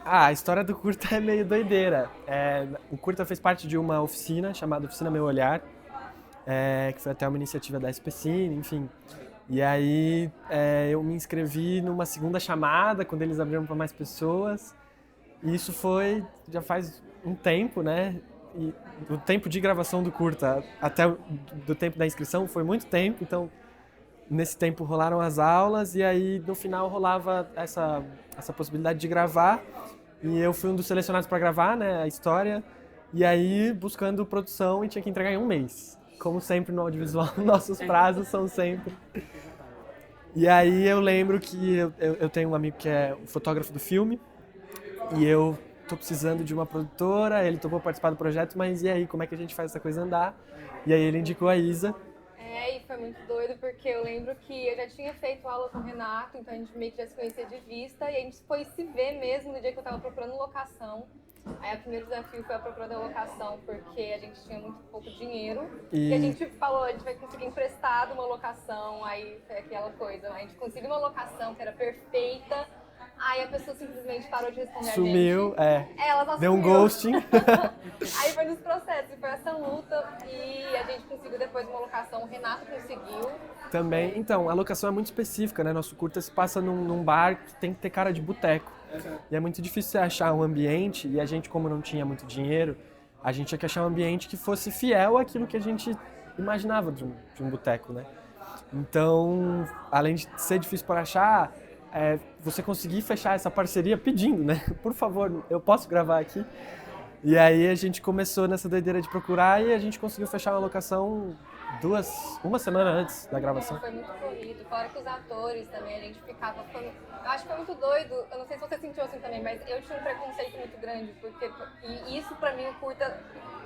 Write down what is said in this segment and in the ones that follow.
A história do curta é meio doideira. O curta fez parte de uma oficina chamada Oficina Meu Olhar, que foi até uma iniciativa da SPCine, enfim. E aí eu me inscrevi numa segunda chamada, quando eles abriram para mais pessoas. E isso já faz um tempo, né? E do tempo de gravação do curta até do tempo da inscrição foi muito tempo, então nesse tempo rolaram as aulas e aí no final rolava essa possibilidade de gravar e eu fui um dos selecionados para gravar, né, a história, e aí buscando produção e tinha que entregar em um mês. Como sempre no audiovisual, nossos prazos são sempre. E aí eu lembro que eu tenho um amigo que é o fotógrafo do filme e eu tô precisando de uma produtora, ele topou participar do projeto, mas e aí, como é que a gente faz essa coisa andar? E aí ele indicou a Isa. E foi muito doido porque eu lembro que eu já tinha feito aula com o Renato, então a gente meio que já se conhecia de vista e a gente foi se ver mesmo no dia que eu tava procurando locação. Aí o primeiro desafio foi a procura da locação, porque a gente tinha muito pouco dinheiro e a gente falou, a gente vai conseguir emprestado uma locação, aí foi aquela coisa, a gente conseguiu uma locação que era perfeita. Aí a pessoa simplesmente parou de responder Sumiu, a gente. Ela só deu um sumiu. ghosting. Aí foi nos processos, e foi essa luta e a gente conseguiu depois uma locação, o Renato conseguiu. Também, então, a locação é muito específica, né? Nosso curta se passa num bar que tem que ter cara de boteco. E é muito difícil você achar um ambiente, e a gente, como não tinha muito dinheiro, a gente tinha que achar um ambiente que fosse fiel àquilo que a gente imaginava de um boteco, né? Então, além de ser difícil para achar, você conseguir fechar essa parceria pedindo, né? Por favor, eu posso gravar aqui? E aí a gente começou nessa doideira de procurar e a gente conseguiu fechar uma locação uma semana antes da gravação. Foi muito corrido, fora que os atores também, a gente ficava... eu acho que foi muito doido, eu não sei se você sentiu assim também, mas eu tinha um preconceito muito grande, porque e isso pra mim, o curta,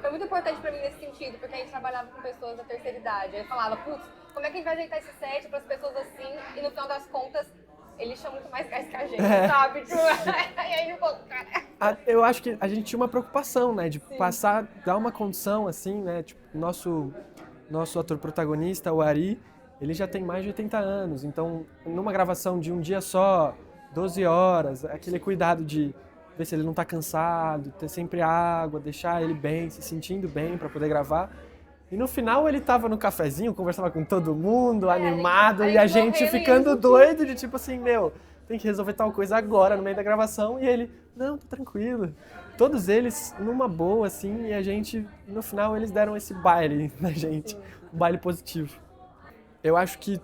foi muito importante pra mim nesse sentido, porque a gente trabalhava com pessoas da terceira idade, aí falava, putz, como é que a gente vai ajeitar esse set pras pessoas assim, e no final das contas, eles chamam muito mais gás que a gente, sabe? Tipo, e aí, eu acho que a gente tinha uma preocupação, né, de passar, dar uma condição assim, né, tipo, nosso ator protagonista, o Ari, ele já tem mais de 80 anos, então numa gravação de um dia só, 12 horas, aquele cuidado de ver se ele não tá cansado, ter sempre água, deixar ele bem, se sentindo bem para poder gravar. E no final ele tava no cafezinho, conversava com todo mundo, animado, e a gente ficando doido de tipo assim, meu, tem que resolver tal coisa agora, no meio da gravação, e ele, não, tá tranquilo. Todos eles numa boa, assim, e a gente, no final, eles deram esse baile na gente, um baile positivo. Eu acho que,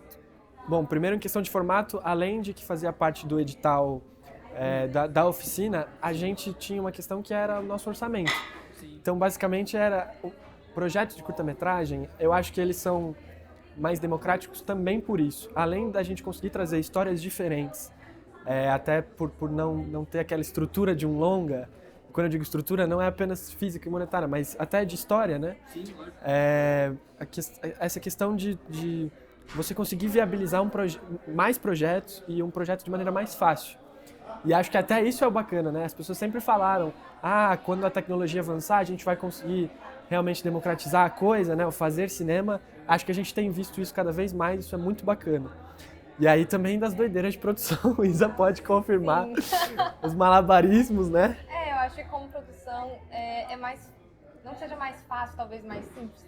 bom, primeiro em questão de formato, além de que fazia parte do edital da oficina, a gente tinha uma questão que era o nosso orçamento. Então, basicamente, era projetos de curta-metragem, eu acho que eles são mais democráticos também por isso. Além da gente conseguir trazer histórias diferentes, até por não ter aquela estrutura de um longa. Quando eu digo estrutura, não é apenas física e monetária, mas até de história, né? Sim, lógico. Essa questão de você conseguir viabilizar mais projetos e um projeto de maneira mais fácil. E acho que até isso é o bacana, né? As pessoas sempre falaram, quando a tecnologia avançar, a gente vai conseguir realmente democratizar a coisa, né? O fazer cinema. Acho que a gente tem visto isso cada vez mais, isso é muito bacana. E aí também das doideiras de produção, Isa pode confirmar os malabarismos, né? Eu acho que como produção é mais, não que seja mais fácil, talvez mais simples,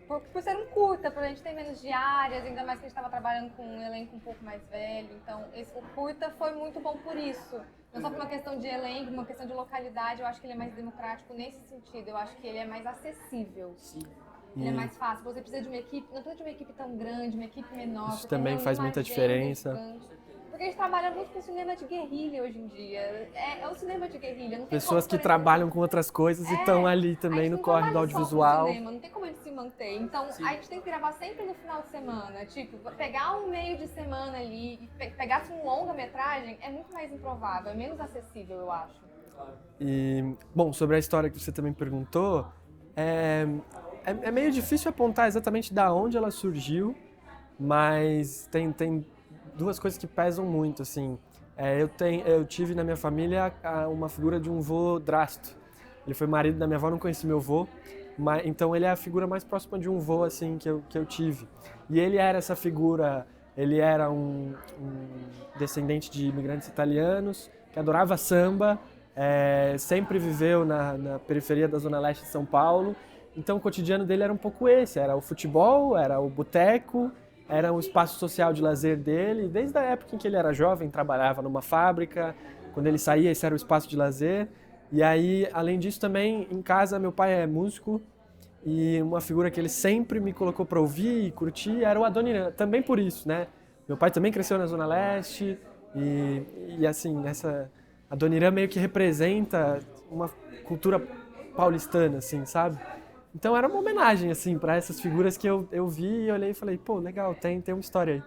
por ser um curta, por a gente ter menos diárias, ainda mais que a gente estava trabalhando com um elenco um pouco mais velho, então o curta foi muito bom por isso. Não só por uma questão de elenco, uma questão de localidade, eu acho que ele é mais democrático nesse sentido, eu acho que ele é mais acessível. Sim. Ele é mais fácil, você precisa de uma equipe, não precisa de uma equipe tão grande, uma equipe menor. Isso também faz muita diferença. Porque a gente trabalha muito com cinema de guerrilha hoje em dia. É o cinema de guerrilha. Não tem pessoas como, que trabalham com outras coisas e estão ali também no corre do audiovisual. Cinema, não tem como a gente se manter. Então a gente tem que gravar sempre no final de semana. Tipo, pegar um meio de semana ali e pegar um longa-metragem é muito mais improvável, é menos acessível, eu acho. E, bom, sobre a história que você também perguntou, é meio difícil apontar exatamente da onde ela surgiu, mas tem duas coisas que pesam muito, assim. Eu tive na minha família uma figura de um vô drástico. Ele foi marido da minha avó, não conheci meu vô, então ele é a figura mais próxima de um vô, assim, que eu tive. E ele era essa figura, ele era um descendente de imigrantes italianos, que adorava samba, sempre viveu na periferia da Zona Leste de São Paulo, então o cotidiano dele era um pouco esse, era o futebol, era o boteco, era o espaço social de lazer dele, desde a época em que ele era jovem, trabalhava numa fábrica, quando ele saía esse era o espaço de lazer, e aí, além disso também, em casa meu pai é músico, e uma figura que ele sempre me colocou para ouvir e curtir era o Adoniran, também por isso, né? Meu pai também cresceu na Zona Leste e assim, Adoniran meio que representa uma cultura paulistana, assim, sabe? Então era uma homenagem, assim, para essas figuras que eu vi e olhei e falei, pô, legal, tem uma história aí.